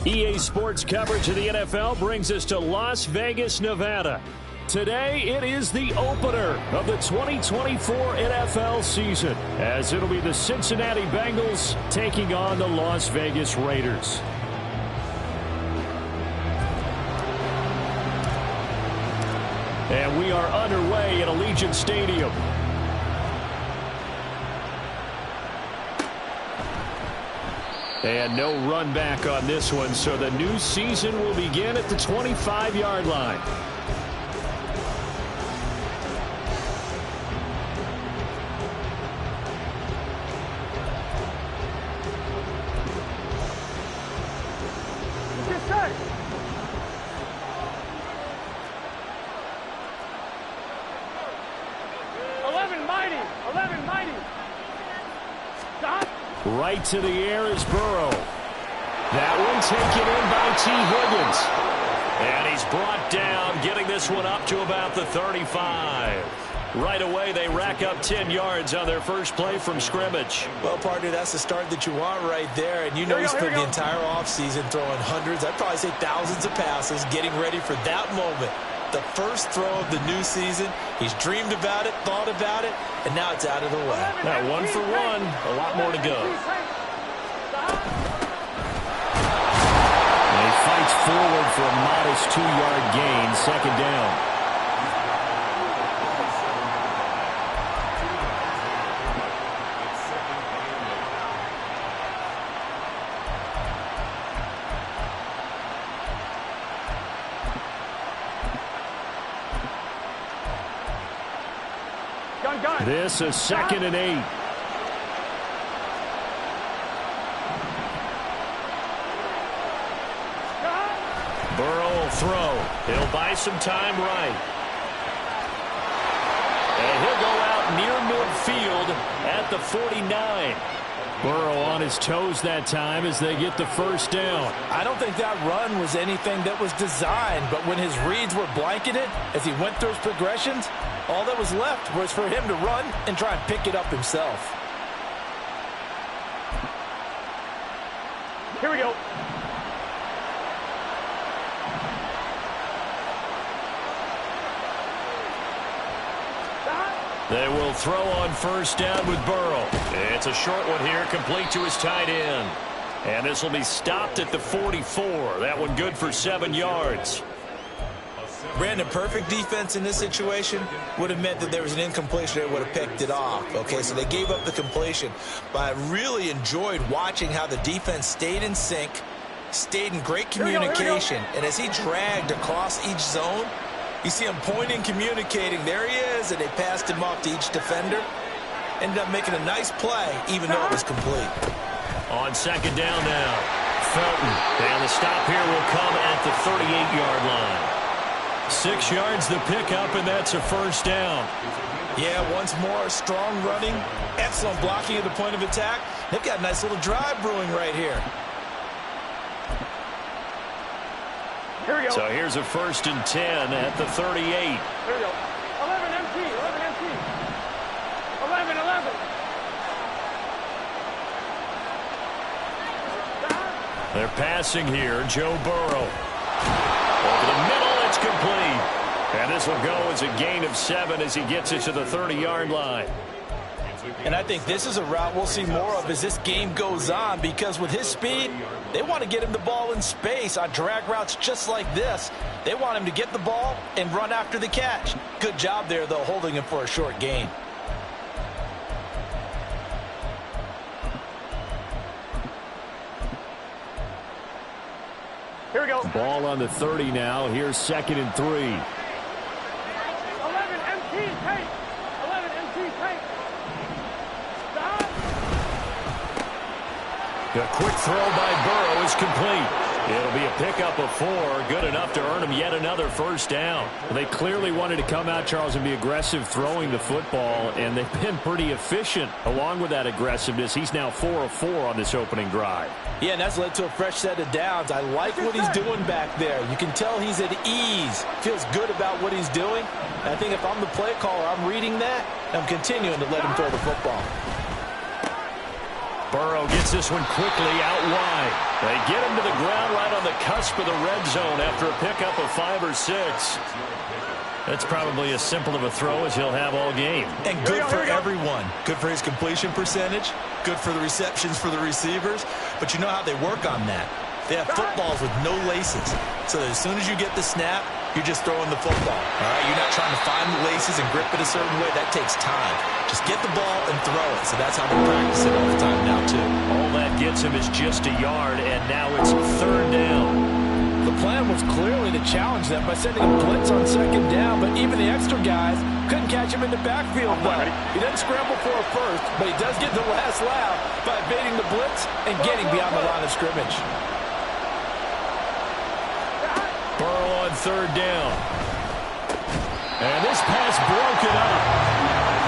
EA Sports coverage of the NFL brings us to Las Vegas, Nevada. Today, it is the opener of the 2024 NFL season, as it'll be the Cincinnati Bengals taking on the Las Vegas Raiders. And we are underway at Allegiant Stadium. And no run back on this one, so the new season will begin at the 25-yard line. Right to the air is Burrow. That one taken in by T. Higgins. And he's brought down, getting this one up to about the 35. Right away, they rack up 10 yards on their first play from scrimmage. Well, partner, that's the start that you want right there. And you know he's spent the entire offseason throwing hundreds, I'd probably say thousands of passes, getting ready for that moment. The first throw of the new season. He's dreamed about it, thought about it, and now it's out of the way. Now, 1 for 1, a lot more to go. And he fights forward for a modest 2-yard gain, second down. This is 2nd and 8. Burrow will throw. He'll buy some time right. And he'll go out near midfield at the 49. Burrow on his toes that time as they get the first down. I don't think that run was anything that was designed, but when his reads were blanketed as he went through his progressions, all that was left was for him to run and try and pick it up himself. Here we go. They will throw on first down with Burrow. It's a short one here, complete to his tight end. And this will be stopped at the 44. That one good for 7 yards. Brandon, perfect defense in this situation would have meant that there was an incompletion. They would have picked it off. Okay, so they gave up the completion. But I really enjoyed watching how the defense stayed in sync, stayed in great communication. And as he dragged across each zone, you see him pointing, communicating. There he is, and they passed him off to each defender. Ended up making a nice play, even though it was complete. On second down now, Felton. And the stop here will come at the 38-yard line. 6 yards the pickup, and that's a first down. Yeah, once more, strong running, excellent blocking at the point of attack. They've got a nice little drive brewing right here. Here we go. So here's a 1st and 10 at the 38. Here we go. 11 empty, 11 empty. 11, 11. They're passing here, Joe Burrow. Over the middle. Complete. And this will go as a gain of 7 as he gets it to the 30-yard line. And I think this is a route we'll see more of as this game goes on, because with his speed, they want to get him the ball in space on drag routes just like this. They want him to get the ball and run after the catch. Good job there, though, holding him for a short gain. Here we go. Ball on the 30 now. Here's 2nd and 3. 11 empty, take. 11 empty, take. Stop. The quick throw by Burrow is complete. It'll be a pickup of 4, good enough to earn him yet another first down. They clearly wanted to come out, Charles, and be aggressive throwing the football, and they've been pretty efficient along with that aggressiveness. He's now 4 of 4 on this opening drive. Yeah, and that's led to a fresh set of downs. I like what he's doing back there. You can tell he's at ease, feels good about what he's doing. And I think if I'm the play caller, I'm reading that, and I'm continuing to let him throw the football. Burrow gets this one quickly out wide. They get him to the ground right on the cusp of the red zone after a pickup of 5 or 6. That's probably as simple of a throw as he'll have all game. And good for everyone. Good for his completion percentage. Good for the receptions for the receivers. But you know how they work on that. They have footballs with no laces. So that as soon as you get the snap, you're just throwing the football. All right? You're not trying to find the laces and grip it a certain way. That takes time. Just get the ball and throw it. So that's how they practice it all the time now, too. All that gets him is just a yard, and now it's 3rd down. The plan was clearly to challenge them by sending a blitz on 2nd down, but even the extra guys couldn't catch him in the backfield well. He doesn't scramble for a first, but he does get the last laugh by evading the blitz and getting beyond the line of scrimmage. Burrow on 3rd down. And this pass broken up.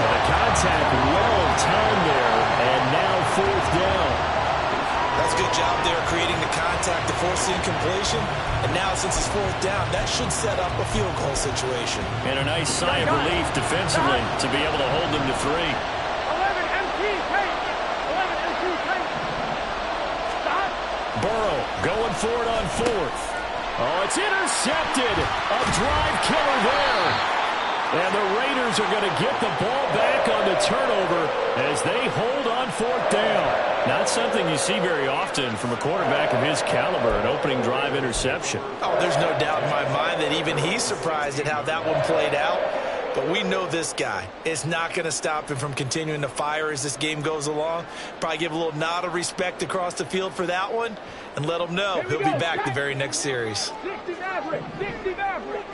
And the contact well timed there, and now 4th down. That's a good job there creating the contact to force the incompletion. And now since it's 4th down, that should set up a field goal situation. And a nice sigh of relief defensively to be able to hold them to 3. 11 MT, take. 11 MT, take. Stop. Burrow going for it on 4th. Oh, it's intercepted. A drive killer there. And the Raiders are going to get the ball back on the turnover as they hold on 4th down. Not something you see very often from a quarterback of his caliber, an opening drive interception. Oh, there's no doubt in my mind that even he's surprised at how that one played out. But we know this guy is not going to stop him from continuing to fire as this game goes along. Probably give a little nod of respect across the field for that one and let him know he'll be back the very next series. 60 Maverick, 60 Maverick.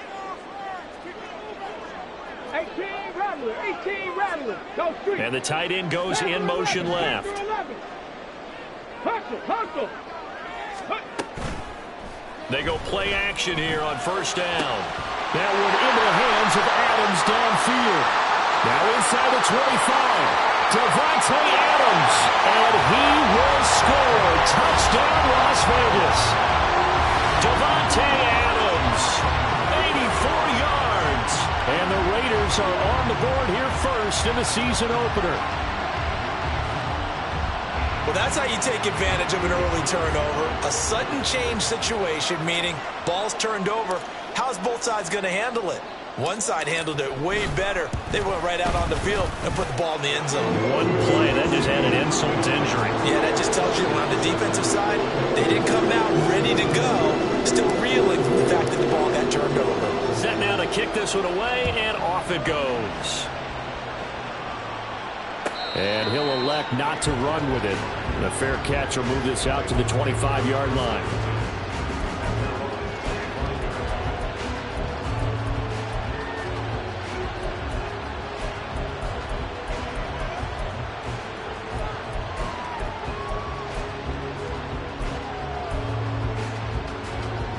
18 Rattler, 18 Rattler. Go street. And the tight end goes in motion left. Hustle, hustle. They go play action here on 1st down. That one into the hands of Adams downfield. Now inside the 25. Devontae Adams. And he will score. Touchdown, Las Vegas. Devontae Adams. 84 yards. And the Raiders are on the board here first in the season opener. Well, that's how you take advantage of an early turnover. A sudden change situation, meaning ball's turned over. How's both sides going to handle it? One side handled it way better. They went right out on the field and put the ball in the end zone. One play, that just had an insult to injury. Yeah, that just tells you on the defensive side, they didn't come out ready to go, still reeling from the fact that the ball got turned over. Set now to kick this one away, and off it goes. And he'll elect not to run with it. And a fair catch will move this out to the 25-yard line.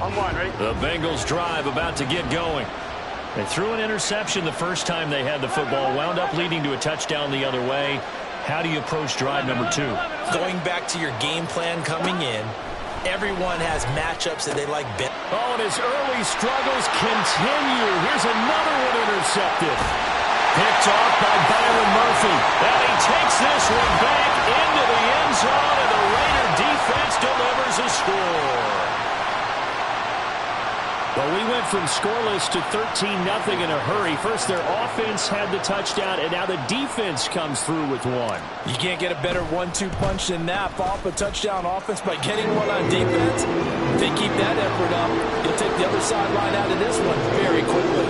On 1, ready? The Bengals drive about to get going. They threw an interception the first time they had the football, wound up leading to a touchdown the other way. How do you approach drive number 2? Going back to your game plan coming in, everyone has matchups that they like better. Oh, and his early struggles continue. Here's another one intercepted. Picked off by Byron Murphy. And he takes this one back into the end zone, and the Raider defense delivers a score. Well, we went from scoreless to 13-0 in a hurry. First, their offense had the touchdown, and now the defense comes through with one. You can't get a better 1-2 punch than that. Off a touchdown offense by getting one on defense. If they keep that effort up, you'll take the other sideline out of this one very quickly.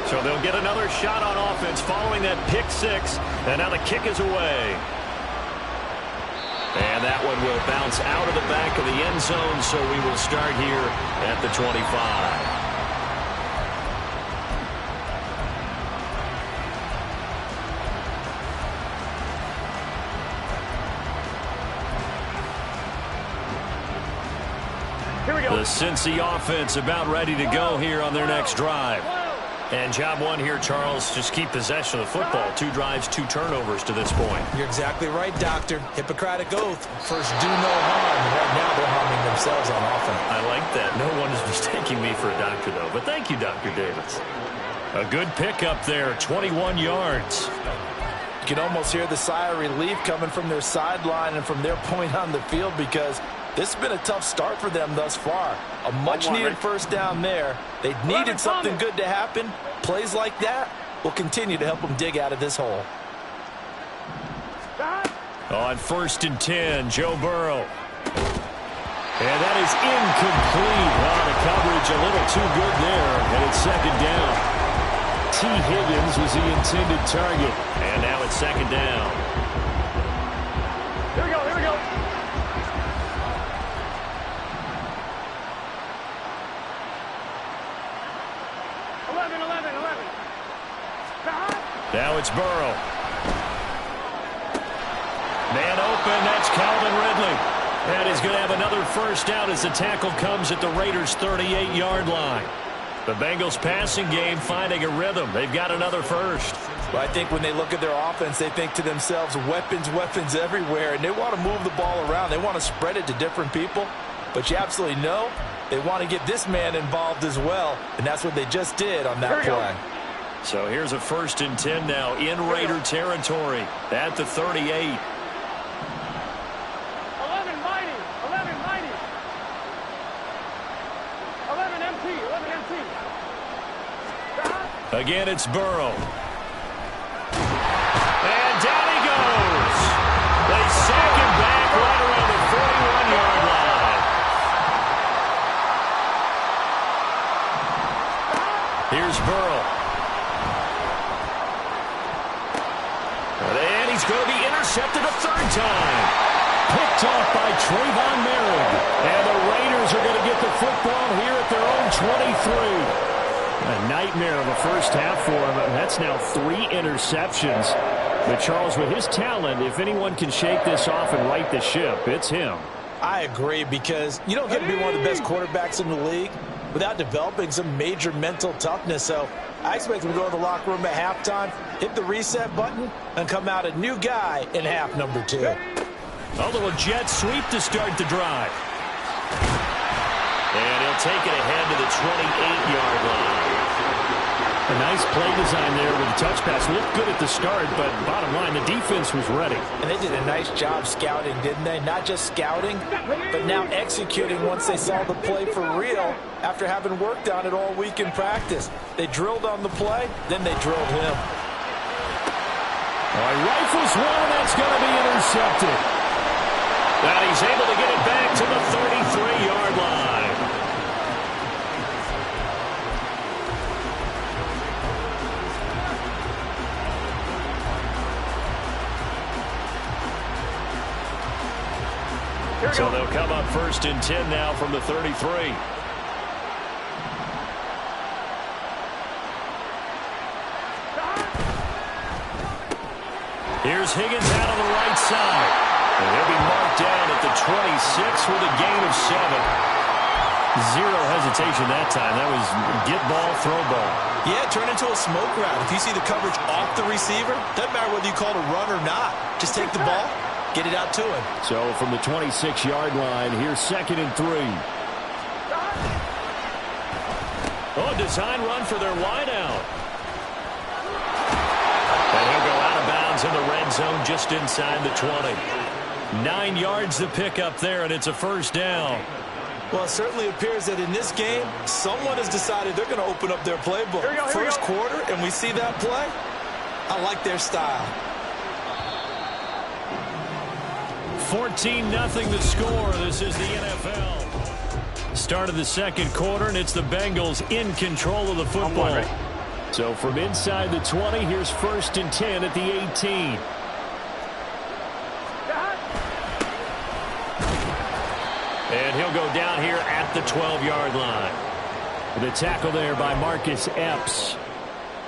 So they'll get another shot on offense following that pick 6, and now the kick is away. And that one will bounce out of the back of the end zone, so we will start here at the 25. Here we go. The Cincy offense about ready to go here on their next drive. And job 1 here, Charles, just keep possession of the football. 2 drives, 2 turnovers to this point. You're exactly right, Doctor. Hippocratic oath. First, do no harm. Right now, they're harming themselves on offense. I like that. No one is mistaking me for a doctor, though. But thank you, Dr. Davis. A good pickup there, 21 yards. You can almost hear the sigh of relief coming from their sideline and from their point on the field, because this has been a tough start for them thus far. A much-needed first down there. They needed something good to happen. Plays like that will continue to help them dig out of this hole. On 1st and 10, Joe Burrow. And that is incomplete. The coverage a little too good there, and it's 2nd down. T. Higgins was the intended target, and now it's 2nd down. Here we go, here we go. Now it's Burrow. Man open, that's Calvin Ridley. And he's going to have another first down as the tackle comes at the Raiders' 38-yard line. The Bengals passing game finding a rhythm. They've got another first. Well, I think when they look at their offense, they think to themselves, weapons, weapons everywhere, and they want to move the ball around. They want to spread it to different people. But you absolutely know they want to get this man involved as well, and that's what they just did on that play. So here's a 1st and 10 now in Raider territory at the 38. 11 mighty. 11 MT. Again, it's Burrow. And down he goes. They sack him back right around the 41-yard line. Here's Burrow. And he's going to be intercepted a 3rd time. Picked off by Trayvon Merrick. And the Raiders are going to get the football here at their own 23. A nightmare of a first half for him. That's now 3 interceptions. But Charles, with his talent, if anyone can shake this off and right the ship, it's him. I agree, because you don't get to be one of the best quarterbacks in the league without developing some major mental toughness. So I expect him to go to the locker room at halftime, hit the reset button, and come out a new guy in half number 2. A little jet sweep to start the drive. And he'll take it ahead to the 28-yard line. A nice play design there with the touch pass. Looked good at the start, but bottom line, the defense was ready. And they did a nice job scouting, didn't they? Not just scouting, but now executing once they saw the play for real after having worked on it all week in practice. They drilled on the play, then they drilled him. All right, rifles one, and that's going to be intercepted. Now he's able to get it back to the 33-yard line. So they'll come up 1st and 10 now from the 33. Here's Higgins out on the right side. And he'll be marked down at the 26 with a gain of 7. Zero hesitation that time. That was get ball, throw ball. Yeah, turn into a smoke route. If you see the coverage off the receiver, doesn't matter whether you call it a run or not. Just take the ball, get it out to him. So from the 26-yard line, here's 2nd and 3. Oh, design run for their wideout. And he'll go out of bounds in the red zone just inside the 20. 9 yards to pick up there, and it's a first down. Well, it certainly appears that in this game, someone has decided they're going to open up their playbook. First quarter, and we see that play. I like their style. 14-0 the score. This is the NFL. Start of the 2nd quarter, and it's the Bengals in control of the football. So from inside the 20, here's 1st and 10 at the 18. And he'll go down here at the 12-yard line. The tackle there by Marcus Epps.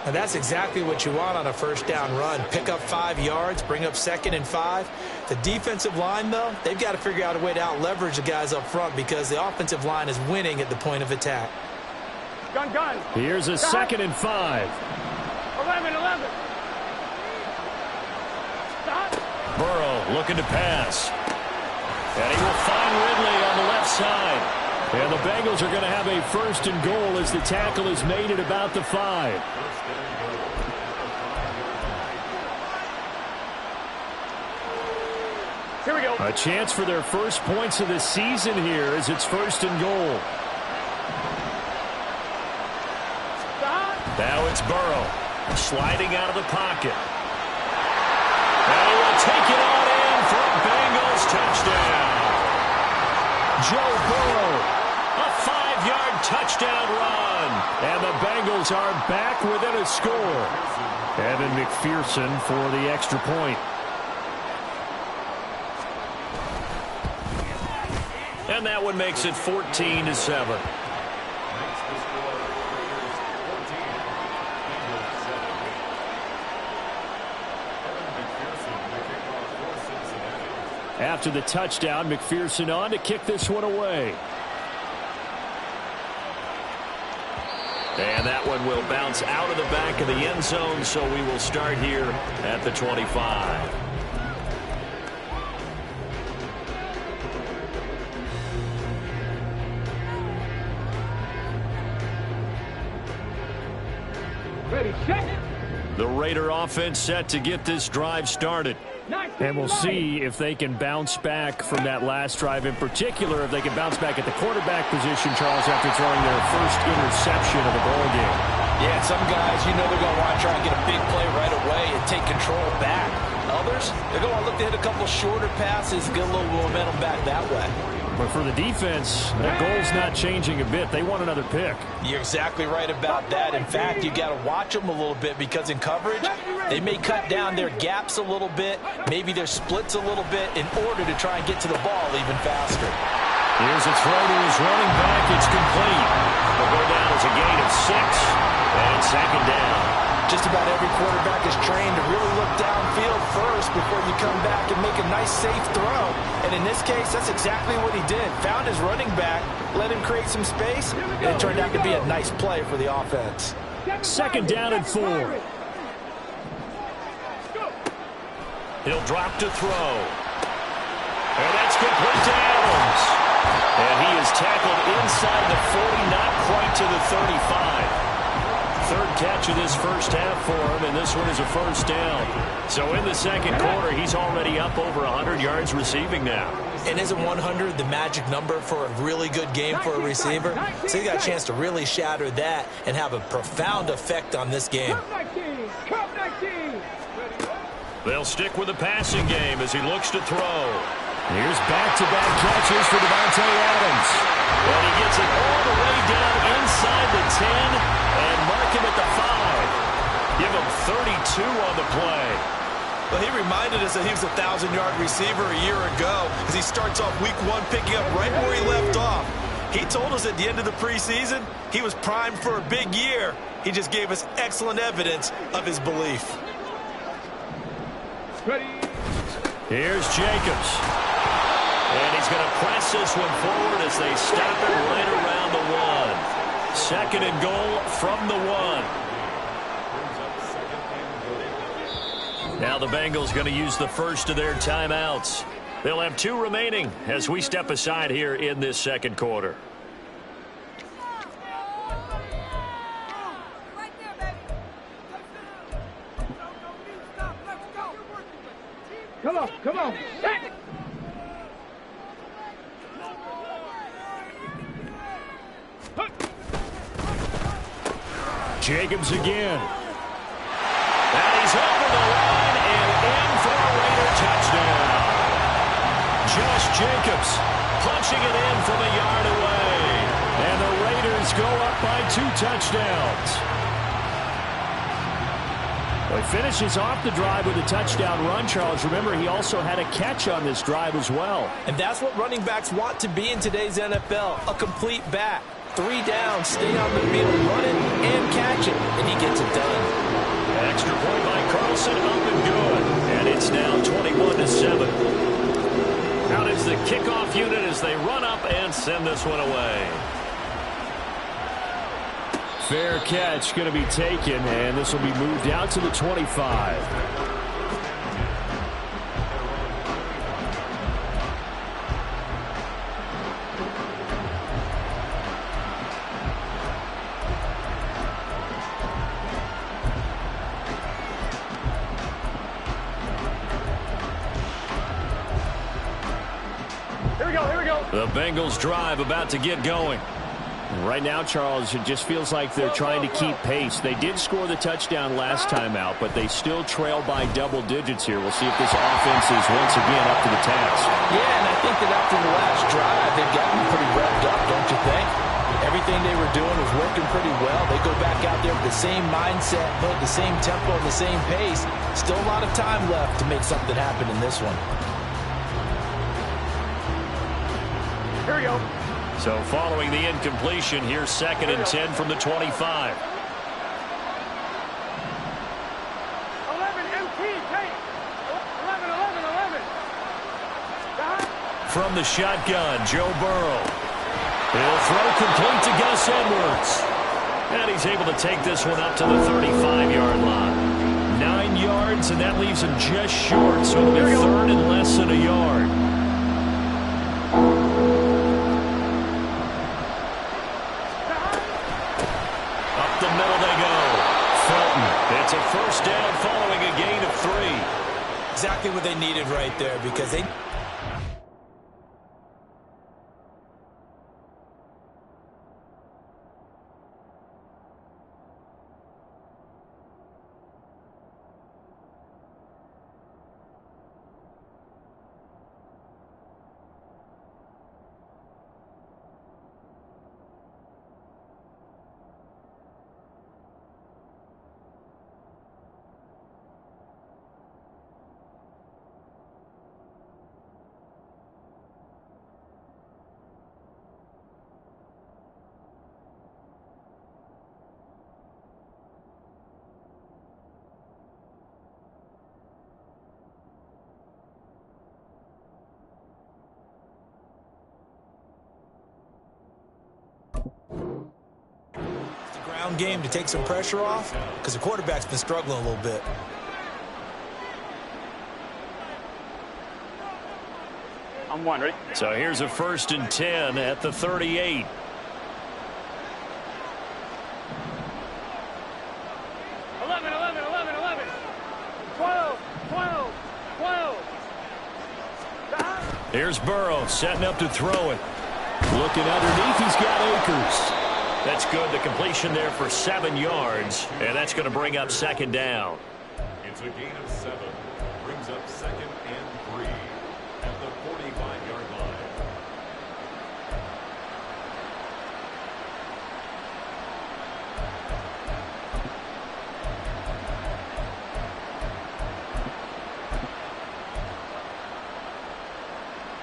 And that's exactly what you want on a first down run. Pick up 5 yards, bring up 2nd and 5. The defensive line, though, they've got to figure out a way to out-leverage the guys up front because the offensive line is winning at the point of attack. Gun. Here's a 2nd and 5. 11. Burrow looking to pass. And he will find Ridley on the left side. And the Bengals are going to have a 1st and goal as the tackle is made at about the 5. Here we go. A chance for their first points of the season here as it's 1st and goal. Now it's Burrow sliding out of the pocket. And he will take it on in for a Bengals touchdown. Joe Burrow, a 5-yard touchdown run. And the Bengals are back within a score. Evan McPherson for the extra point. And that one makes it 14-7. After the touchdown, McPherson on to kick this one away. And that one will bounce out of the back of the end zone, so we will start here at the 25. Ready, check. The Raider offense set to get this drive started. And we'll see if they can bounce back from that last drive, in particular if they can bounce back at the quarterback position, Charles, after throwing their first interception of the ball game. Yeah, some guys, you know they're going to want to try and get a big play right away and take control back. Others, they're going to look to hit a couple shorter passes, get a little momentum back that way. But for the defense, their goal's not changing a bit. They want another pick. You're exactly right about that. In fact, you got to watch them a little bit because in coverage, they may cut down their gaps a little bit, maybe their splits a little bit in order to try and get to the ball even faster. Here's a throw to his running back. It's complete. They'll go down as a gain of 6, and 2nd down. Just about every quarterback is trained to really look downfield first before you come back and make a nice, safe throw. And in this case, that's exactly what he did. Found his running back, let him create some space, and it turned out to be a nice play for the offense. 2nd down and 4. He'll drop to throw. And that's complete to Adams. And he is tackled inside the 40, not quite to the 35. 3rd catch of this first half for him, and this one is a 1st down. So in the 2nd quarter, he's already up over 100 yards receiving now. And isn't 100 the magic number for a really good game for a receiver? So he got a chance to really shatter that and have a profound effect on this game. They'll stick with the passing game as he looks to throw. Here's back-to-back catches for Davante Adams. And he gets it all the way down inside the 10 and mark him at the 5. Give him 32 on the play. Well, he reminded us that he was a 1,000-yard receiver a year ago as he starts off week 1 picking up right where he left off. He told us at the end of the preseason he was primed for a big year. He just gave us excellent evidence of his belief. Ready. Here's Jacobs. And he's going to press this one forward as they stop it right around the 1. 2nd and goal from the 1. Now the Bengals going to use the first of their timeouts. They'll have 2 remaining as we step aside here in this 2nd quarter. Come on, come on. Jacobs again. And he's over the line and in for a Raider touchdown. Josh Jacobs punching it in from a yard away. And the Raiders go up by 2 touchdowns. Well, he finishes off the drive with a touchdown run, Charles. Remember, he also had a catch on this drive as well. And that's what running backs want to be in today's NFL, a complete back. 3 down, stay on the field, run it, and catch it, and he gets it done. An extra point by Carlson, up and good. And it's now 21-7. Out is the kickoff unit as they run up and send this one away. Fair catch going to be taken, and this will be moved out to the 25. The Bengals drive about to get going. Right now, Charles, it just feels like they're trying to keep pace. They did score the touchdown last time out, but they still trail by double digits here. We'll see if this offense is once again up to the task. Yeah, and I think that after the last drive, they've gotten pretty revved up, don't you think? Everything they were doing was working pretty well. They go back out there with the same mindset, put the same tempo and the same pace. Still a lot of time left to make something happen in this one. Here we go. So following the incompletion, here's 2nd and 10 from the 25. 11 MT, take. 11. From the shotgun, Joe Burrow. He'll throw complete to Gus Edwards. And he's able to take this one up to the 35-yard line. 9 yards, and that leaves him just short. So it'll be 3rd and less than a yard. Up the middle they go. Felton. It's a 1st down following a gain of 3. Exactly what they needed right there, because they... ground game to take some pressure off, because the quarterback's been struggling a little bit. I'm one, ready? So here's a 1st and 10 at the 38. 11. 12. Here's Burrow setting up to throw it. Looking underneath, he's got Akers. That's good. The completion there for 7 yards, and that's going to bring up 2nd down. It's a gain of 7. Brings up 2nd and 3 at the 45-yard line.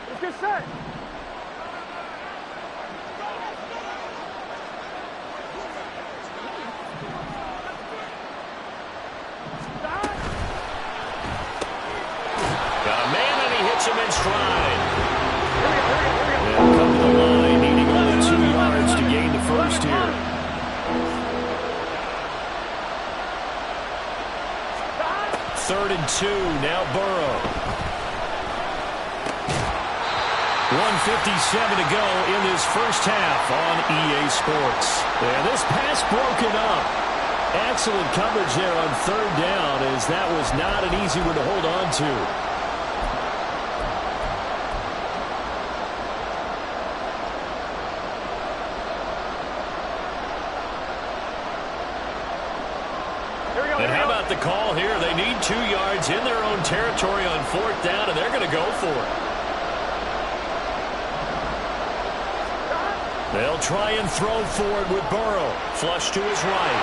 Let's get set. Him in stride. They'll come to the line, needing only 2 yards to gain the 1st here. Third and 2, now Burrow. 1:57 to go in this 1st half on EA Sports. And this pass broken up. Excellent coverage there on 3rd down, as that was not an easy one to hold on to. And how about the call here? They need 2 yards in their own territory on 4th down, and they're going to go for it. They'll try and throw forward with Burrow. Flush to his right.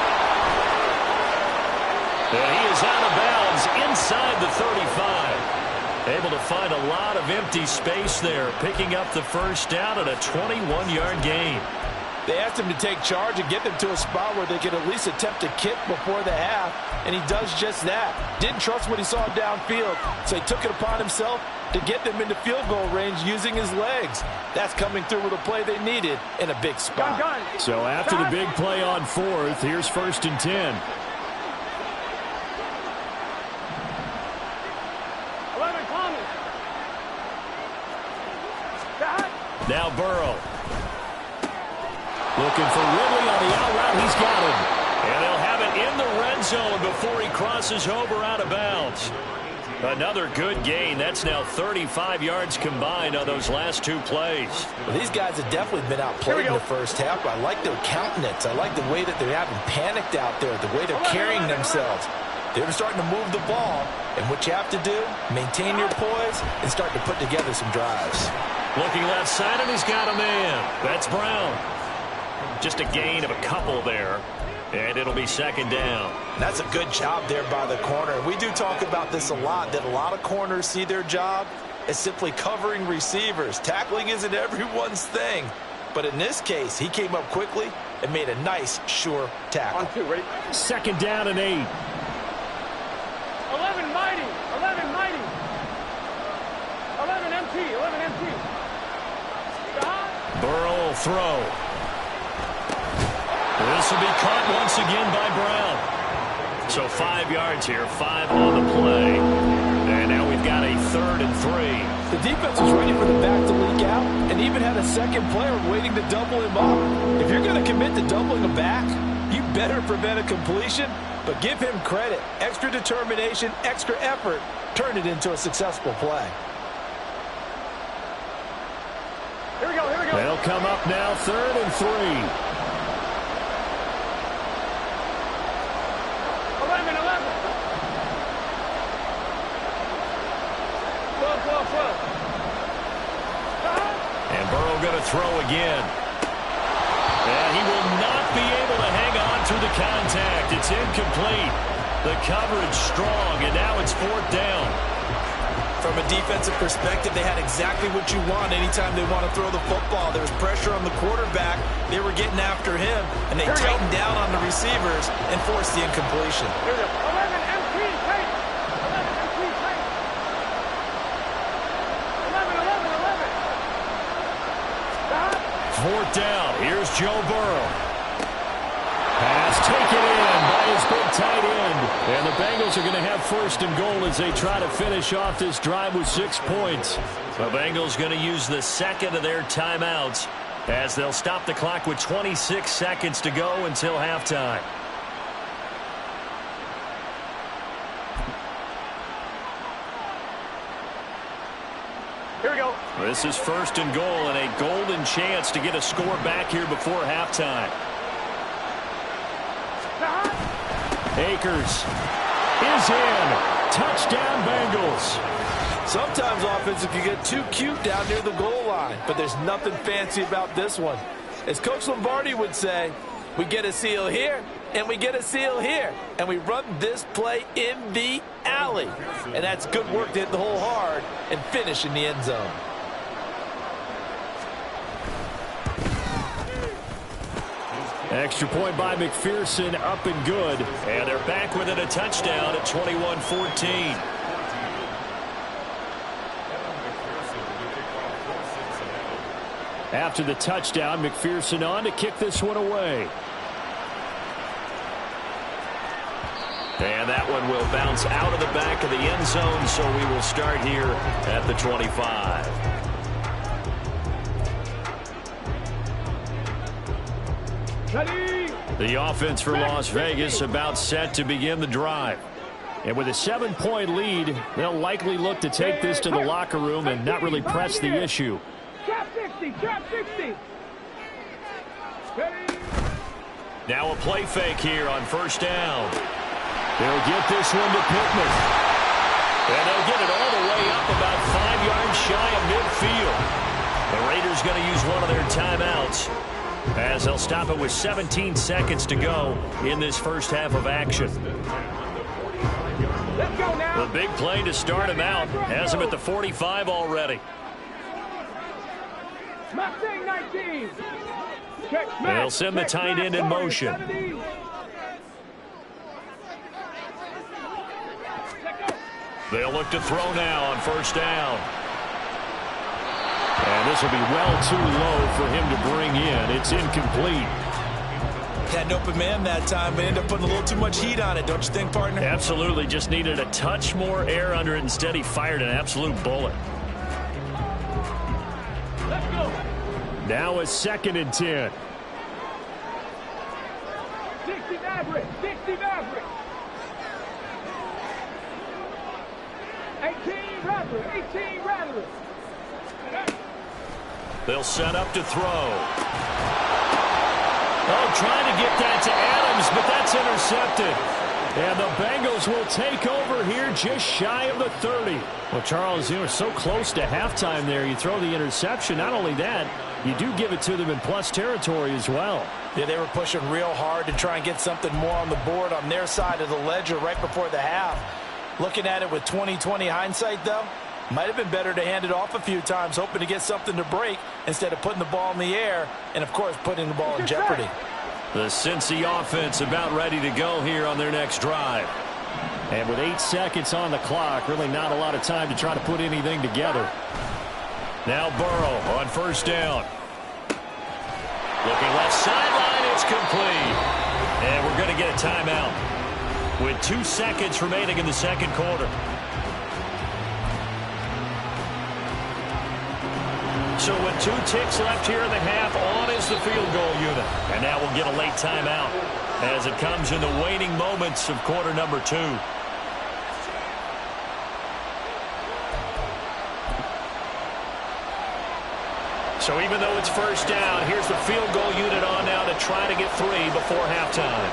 And he is out of bounds inside the 35. Able to find a lot of empty space there, picking up the 1st down at a 21-yard gain. They asked him to take charge and get them to a spot where they could at least attempt to kick before the half, and he does just that. Didn't trust what he saw downfield, so he took it upon himself to get them into field goal range using his legs. That's coming through with a play they needed in a big spot. So after the big play on 4th, here's 1st and 10. 11, Thomas. Now Burrow. Looking for Ridley on the out route. He's got him. And they'll have it in the red zone before he crosses over out of bounds. Another good gain. That's now 35 yards combined on those last two plays. Well, these guys have definitely been outplayed in the first half. I like their countenance. I like the way that they're having panicked out there, the way they're carrying themselves. They're starting to move the ball, and what you have to do, maintain your poise and start to put together some drives. Looking left side, and he's got a man. That's Brown. Just a gain of a couple there, and it'll be second down. That's a good job there by the corner. We do talk about this a lot, that a lot of corners see their job as simply covering receivers. Tackling isn't everyone's thing, but in this case, he came up quickly and made a nice, sure tackle. On two, ready? Second down and 8. 11 mighty, 11 mighty. 11 MT, 11 MT. Stop. Burrow will throw. This will be caught once again by Brown. So 5 yards here, 5 on the play. And now we've got a 3rd and 3. The defense was ready for the back to leak out and even had a second player waiting to double him up. If you're going to commit to doubling a back, you better prevent a completion, but give him credit. Extra determination, extra effort, turn it into a successful play. Here we go, here we go. They'll come up now, 3rd and 3. 11, 11. 12, 12, 12. Stop. And Burrow going to throw again. And he will not be able to hang on through the contact. It's incomplete. The coverage strong, and now it's 4th down. From a defensive perspective, they had exactly what you want anytime they want to throw the football. There was pressure on the quarterback. They were getting after him, and they tightened down on the receivers and forced the incompletion. Here we go. 11 MT, tight. 11 MT, tight. 11, 11, 11. Stop. 4th down. Here's Joe Burrow. Pass taken in by his big tight end. And the Bengals are going to have 1st and goal as they try to finish off this drive with 6 points. The Bengals going to use the second of their timeouts as they'll stop the clock with 26 seconds to go until halftime. Here we go. This is 1st and goal and a golden chance to get a score back here before halftime. Akers is in. Touchdown, Bengals. Sometimes offensive can get too cute down near the goal line, but there's nothing fancy about this one. As Coach Lombardi would say, we get a seal here, and we get a seal here, and we run this play in the alley. And that's good work to hit the hole hard and finish in the end zone. Extra point by McPherson, up and good. And they're back within a touchdown at 21-14. After the touchdown, McPherson on to kick this one away. And that one will bounce out of the back of the end zone, so we will start here at the 25. The offense for Las Vegas about set to begin the drive. And with a 7-point lead, they'll likely look to take this to the locker room and not really press the issue. Trap 60, trap 60. Now a play fake here on 1st down. They'll get this one to Pittman. And they'll get it all the way up about 5 yards shy of midfield. The Raiders going to use one of their timeouts as they'll stop it with 17 seconds to go in this first half of action. Let's go now. The big play to start him out has him at the 45 already. Mustang 19. Check, They'll send the tight end in motion. They'll look to throw now on 1st down. And this will be well too low for him to bring in. It's incomplete. Had an open man that time, but ended up putting a little too much heat on it, don't you think, partner? Absolutely. Just needed a touch more air under it. Instead, he fired an absolute bullet. Let's go. Now a 2nd and 10. 60 Maverick, 60 Maverick. 18 Rattler. They'll set up to throw. Oh, trying to get that to Adams, but that's intercepted. And the Bengals will take over here just shy of the 30. Well, Charles, you were so close to halftime there. You throw the interception. Not only that, you do give it to them in plus territory as well. Yeah, they were pushing real hard to try and get something more on the board on their side of the ledger right before the half. Looking at it with 20/20 hindsight, though, might have been better to hand it off a few times, hoping to get something to break instead of putting the ball in the air and, of course, putting the ball in jeopardy. The Cincy offense about ready to go here on their next drive. And with 8 seconds on the clock, really not a lot of time to try to put anything together. Now Burrow on first down. Looking left sideline, it's complete. And we're going to get a timeout with 2 seconds remaining in the second quarter. So with 2 ticks left here in the half, on is the field goal unit. And now we'll get a late timeout as it comes in the waning moments of quarter number 2. So even though it's first down, here's the field goal unit on now to try to get 3 before halftime.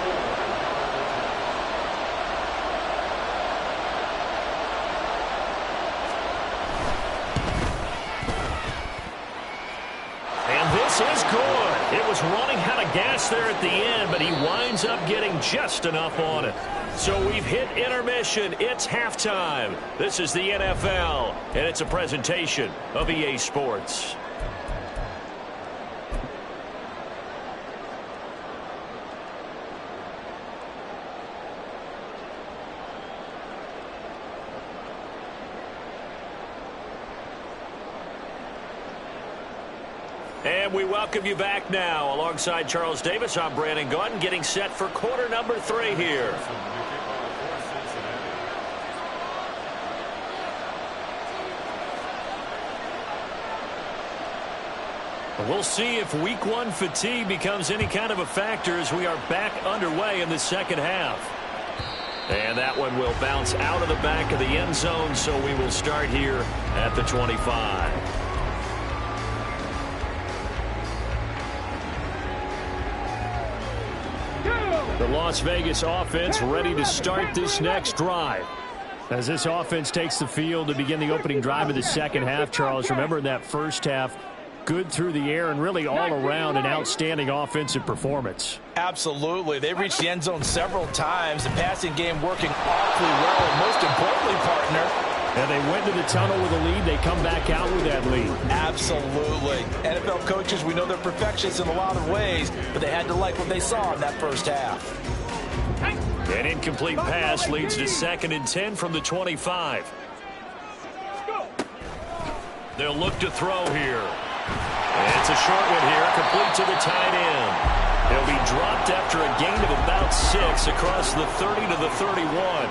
This is good. It was running out of gas there at the end, but he winds up getting just enough on it. So we've hit intermission. It's halftime. This is the NFL, and it's a presentation of EA Sports. And we welcome you back now. Alongside Charles Davis, I'm Brandon Gaudin, getting set for quarter number 3 here. We'll see if week 1 fatigue becomes any kind of a factor as we are back underway in the second half. And that one will bounce out of the back of the end zone, so we will start here at the 25. The Las Vegas offense ready to start this next drive. As this offense takes the field to begin the opening drive of the second half, Charles, remember in that first half, good through the air and really all around an outstanding offensive performance. Absolutely. They reached the end zone several times. The passing game working awfully well, and most importantly, partner, and they went to the tunnel with a lead. They come back out with that lead. Absolutely. NFL coaches, we know they're perfectionists in a lot of ways, but they had to like what they saw in that first half. An incomplete pass leads to 2nd and 10 from the 25. They'll look to throw here. And it's a short one here, complete to the tight end. He'll be dropped after a gain of about 6 across the 30 to the 31.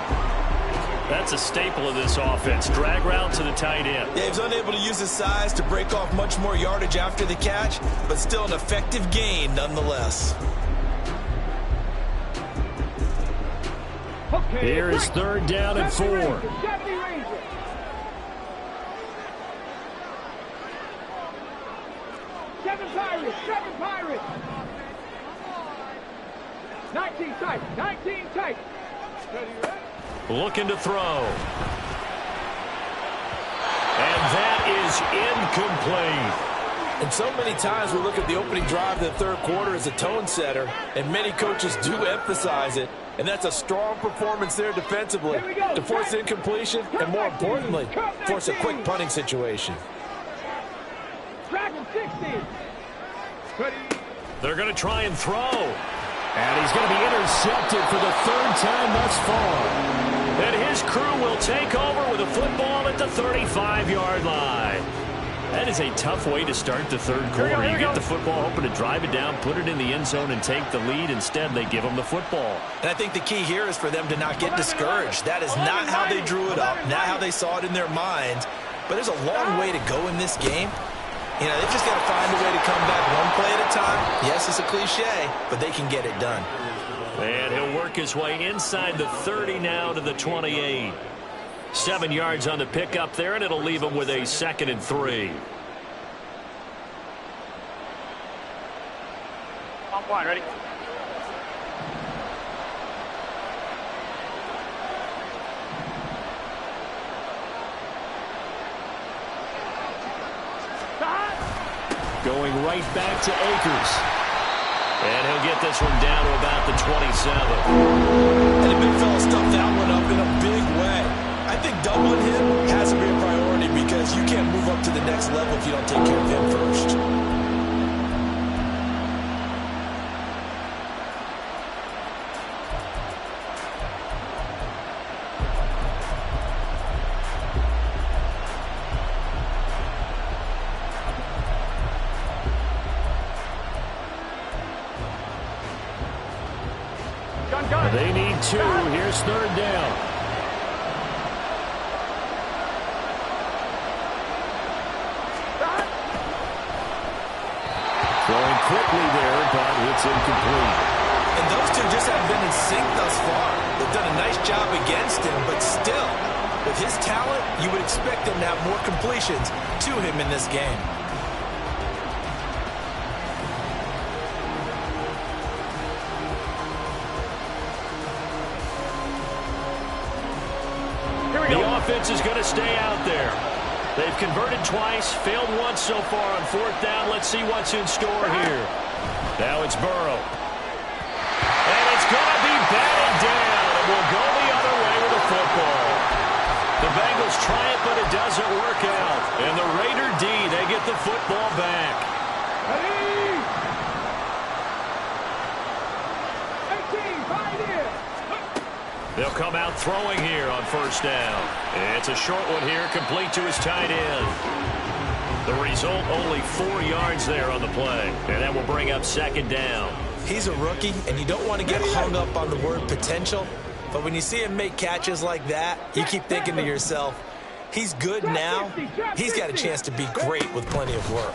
That's a staple of this offense. Drag route to the tight end. Yeah, he's unable to use his size to break off much more yardage after the catch, but still an effective gain nonetheless. Here is 3rd down and 4. 7 Pirates. 19 tight. Looking to throw. And that is incomplete. And so many times we look at the opening drive of the third quarter as a tone setter, and many coaches do emphasize it, and that's a strong performance there defensively to force incompletion and, more importantly, force a quick punting situation. They're going to try and throw. And he's going to be intercepted for the 3rd time thus far. And his crew will take over with a football at the 35-yard line. That is a tough way to start the third quarter. You get the football, hoping to drive it down, put it in the end zone, and take the lead. Instead, they give them the football. And I think the key here is for them to not get discouraged. That is not how they drew it up, not how they saw it in their minds. But there's a long way to go in this game. You know, they've just got to find a way to come back one play at a time. Yes, it's a cliche, but they can get it done. And he'll work his way inside the 30 now to the 28. 7 yards on the pickup there, and it'll leave them with a 2nd and 3. On point, ready? Going right back to Akers. And he'll get this one down to about the 27. And the big fella stuffed that one up in a big way. I think doubling him has to be a priority because you can't move up to the next level if you don't take care of him first. They need 2. Here's 3rd down. Throwing quickly there, but it's incomplete. And those two just haven't been in sync thus far. They've done a nice job against him, but still, with his talent, you would expect him to have more completions to him in this game. The offense is going to stay out there. They've converted twice, failed once so far on 4th down. Let's see what's in store here. Now it's Burrow. And it's going to be batted down. And we'll go the other way with the football. The Bengals try it, but it doesn't work out. And the Raider D, they get the football back. 18, 5 in. They'll come out throwing here on 1st down. It's a short one here, complete to his tight end. The result, only 4 yards there on the play. And that will bring up 2nd down. He's a rookie, and you don't want to get hung up on the word potential. But when you see him make catches like that, you keep thinking to yourself, he's good now. He's got a chance to be great with plenty of work.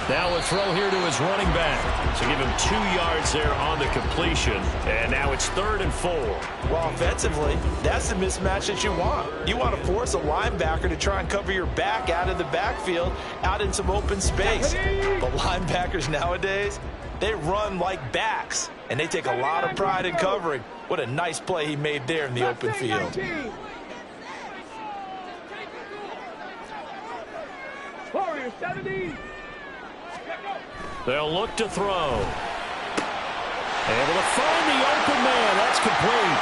Now a throw here to his running back. So give him 2 yards there on the completion. And now it's 3rd and 4. Well, offensively, that's the mismatch that you want. You want to force a linebacker to try and cover your back out of the backfield, out in some open space. But linebackers nowadays, they run like backs, and they take a lot of pride in covering. What a nice play he made there in the open field. Warriors, 70. They'll look to throw. Able to find the open man. That's complete.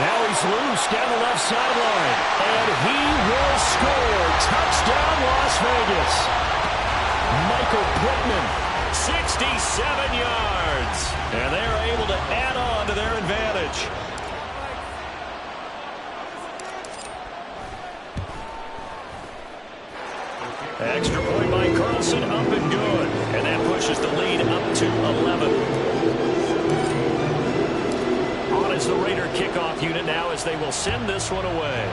Now he's loose down the left sideline. And he will score. Touchdown, Las Vegas. Michael Pittman, 67 yards. And they're able to add on to their advantage. Extra point by Carlson, up and good. And that pushes the lead up to 11. On is the Raider kickoff unit now as they will send this one away.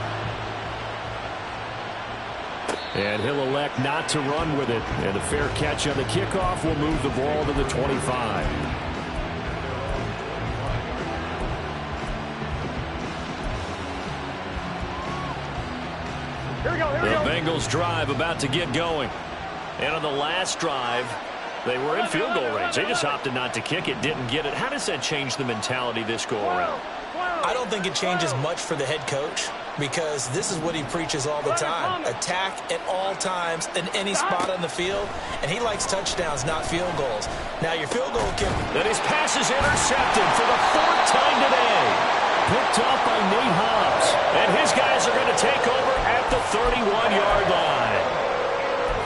And he'll elect not to run with it. And a fair catch on the kickoff will move the ball to the 25. The Bengals drive about to get going. And on the last drive, they were in field goal range. They just opted not to kick it, didn't get it. How does that change the mentality this go around? I don't think it changes much for the head coach because this is what he preaches all the time. Attack at all times in any spot on the field, and he likes touchdowns, not field goals. Now, your field goal kick. That his pass is intercepted for the 4th time today. Picked off by Nate Hobbs. And his guys are going to take over at the 31-yard line.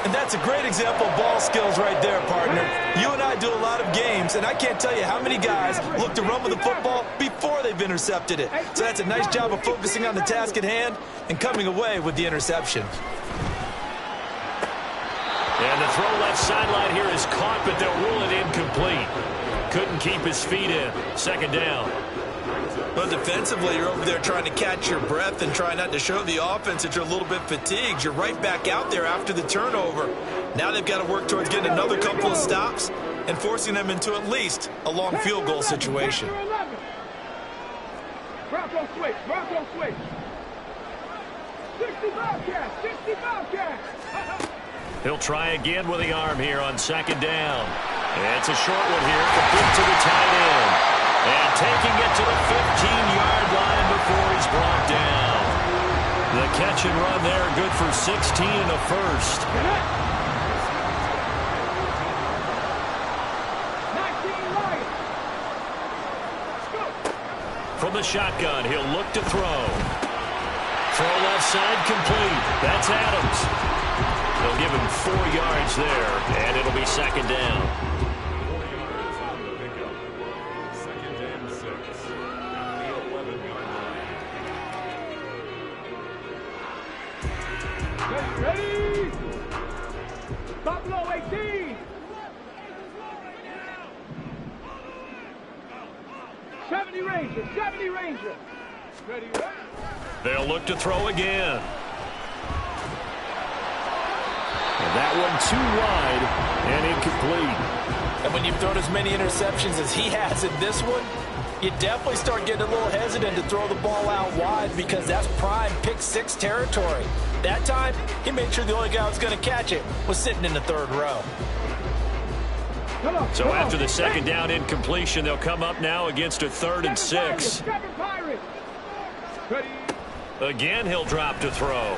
And that's a great example of ball skills right there, partner. You and I do a lot of games, and I can't tell you how many guys look to run with the football before they've intercepted it. So that's a nice job of focusing on the task at hand and coming away with the interception. And the throw left sideline here is caught, but they'll rule it incomplete. Couldn't keep his feet in. 2nd down. But defensively, you're over there trying to catch your breath and try not to show the offense that you're a little bit fatigued. You're right back out there after the turnover. Now they've got to work towards getting another couple of stops and forcing them into at least a long field goal situation. switch. Bronco switch. 60 Bobcats. 60 Bobcats. He'll try again with the arm here on second down. It's a short one here, complete to the tight end. And taking it to the 15-yard line before he's brought down. The catch and run there, good for 16 and a first. 19 Lions. From the shotgun, he'll look to throw. Throw left side complete. That's Adams. They'll give him 4 yards there, and it'll be second down. 4 yards on the pickup. Second and 6 at the 11-yard line. Ready? Buffalo 18. 70 Ranger. 70 Ranger. Ready? They'll look to throw again. And that one too wide and incomplete. And when you've thrown as many interceptions as he has in this one, you definitely start getting a little hesitant to throw the ball out wide because that's prime pick six territory. That time, he made sure the only guy who was going to catch it was sitting in the third row. So after the second down incompletion, they'll come up now against a 3rd and 6. Again, he'll drop to throw.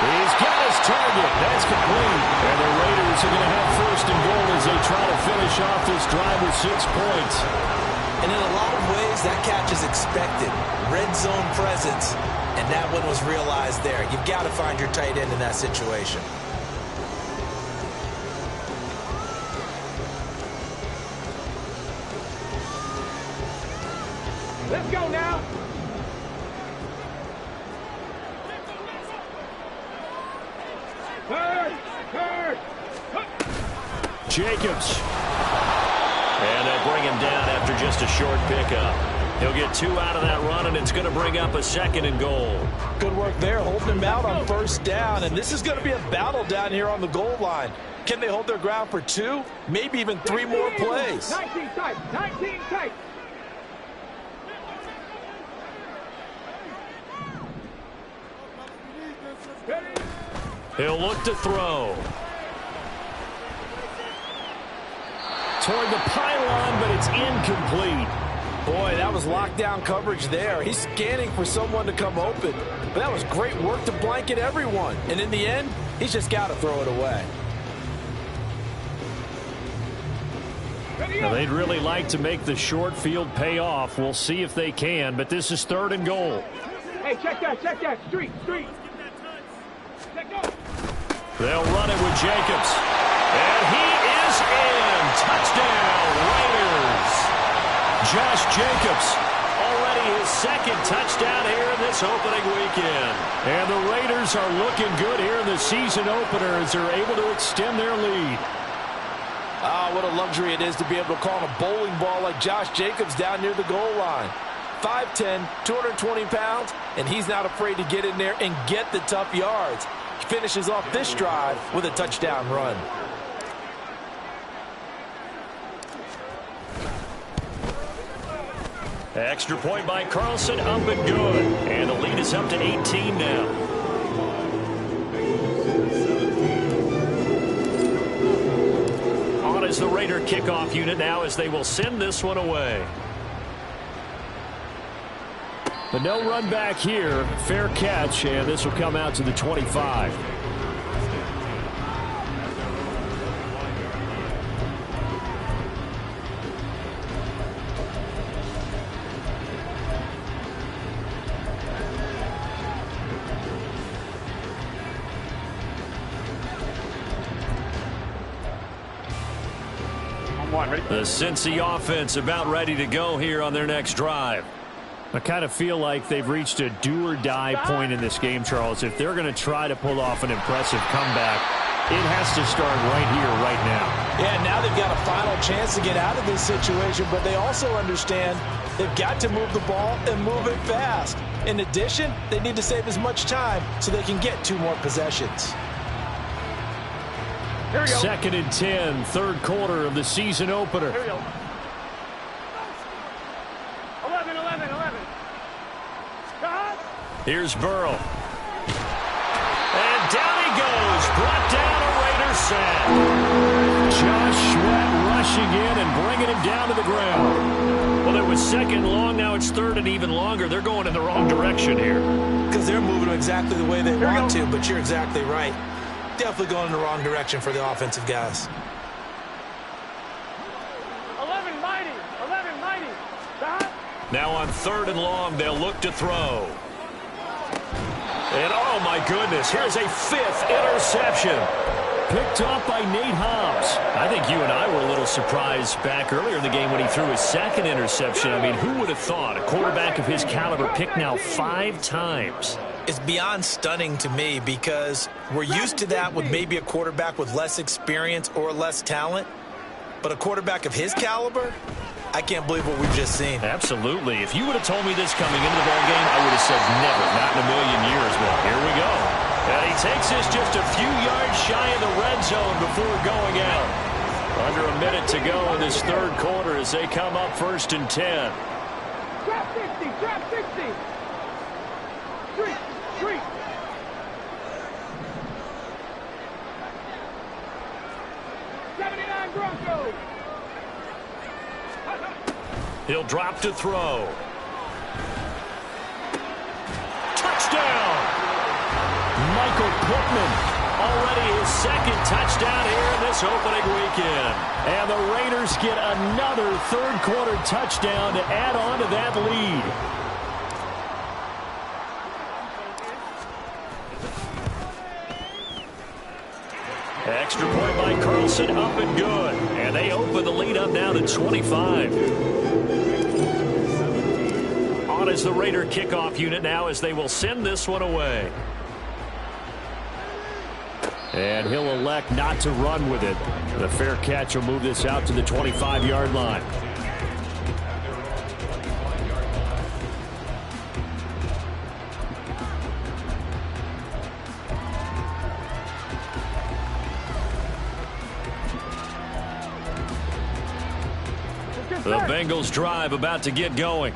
He's got his target. That's complete. And the Raiders are going to have 1st and goal as they try to finish off this drive with 6 points. And in a lot of ways, that catch is expected. Red zone presence, and that one was realized there. You've got to find your tight end in that situation. Let's go now. Third. Jacobs. And they'll bring him down after just a short pickup. He'll get 2 out of that run, and it's going to bring up a 2nd and goal. Good work there, holding him out on 1st down. And this is going to be a battle down here on the goal line. Can they hold their ground for 2, maybe even 3 more plays? 19 tight. 19 tight. He'll look to throw. Toward the pylon, but it's incomplete. Boy, that was lockdown coverage there. He's scanning for someone to come open. But that was great work to blanket everyone. And in the end, he's just got to throw it away. Now, they'd really like to make the short field pay off. We'll see if they can, but this is 3rd and goal. Hey, check that. Street. Check go. They'll run it with Jacobs. And he is in. Touchdown, Raiders. Josh Jacobs, already his 2nd touchdown here in this opening weekend. And the Raiders are looking good here in the season opener as they're able to extend their lead. Ah, what a luxury it is to be able to call a bowling ball like Josh Jacobs down near the goal line. 5'10", 220 pounds, and he's not afraid to get in there and get the tough yards. He finishes off this drive with a touchdown run. Extra point by Carlson, up and good. And the lead is up to 18 now. On is the Raider kickoff unit now as they will send this one away. But no run back here. Fair catch, and this will come out to the 25. The Cincy offense about ready to go here on their next drive. I kind of feel like they've reached a do-or-die point in this game, Charles. If they're going to try to pull off an impressive comeback, it has to start right here, right now. Yeah, now they've got a final chance to get out of this situation, but they also understand they've got to move the ball and move it fast. In addition, they need to save as much time so they can get 2 more possessions. Here we go. 2nd and 10, 3rd quarter of the season opener. Here we go. 11. Here's Burrow. And down he goes. Brought down a Raider sack. Josh Sweat rushing in and bringing him down to the ground. Well, it was second long. Now it's third and even longer. They're going in the wrong direction here. Because they're moving exactly the way they want to, but you're exactly right. Definitely going in the wrong direction for the offensive guys. 11 mighty. 11 mighty. Now on third and long, they'll look to throw. And oh my goodness, here's a fifth interception. Picked off by Nate Hobbs. I think you and I were a little surprised back earlier in the game when he threw his second interception. I mean, who would have thought a quarterback of his caliber picked now 5 times? It's beyond stunning to me because we're used to that with maybe a quarterback with less experience or less talent. But a quarterback of his caliber, I can't believe what we've just seen. Absolutely. If you would have told me this coming into the ball game, I would have said never, not in a million years. Well, here we go. And he takes this just a few yards shy of the red zone before going out. Under a minute to go in this third quarter as they come up first and 10. Drop 60. Drop 60. Street. 79 Broncos. He'll drop to throw. Touchdown! Michael Pittman, already his second touchdown here in this opening weekend. And the Raiders get another third quarter touchdown to add on to that lead. Extra point by Carlson, up and good. And they open the lead up now to 25. On is the Raider kickoff unit now as they will send this one away. And he'll elect not to run with it. The fair catch will move this out to the 25-yard line. The Bengals drive about to get going.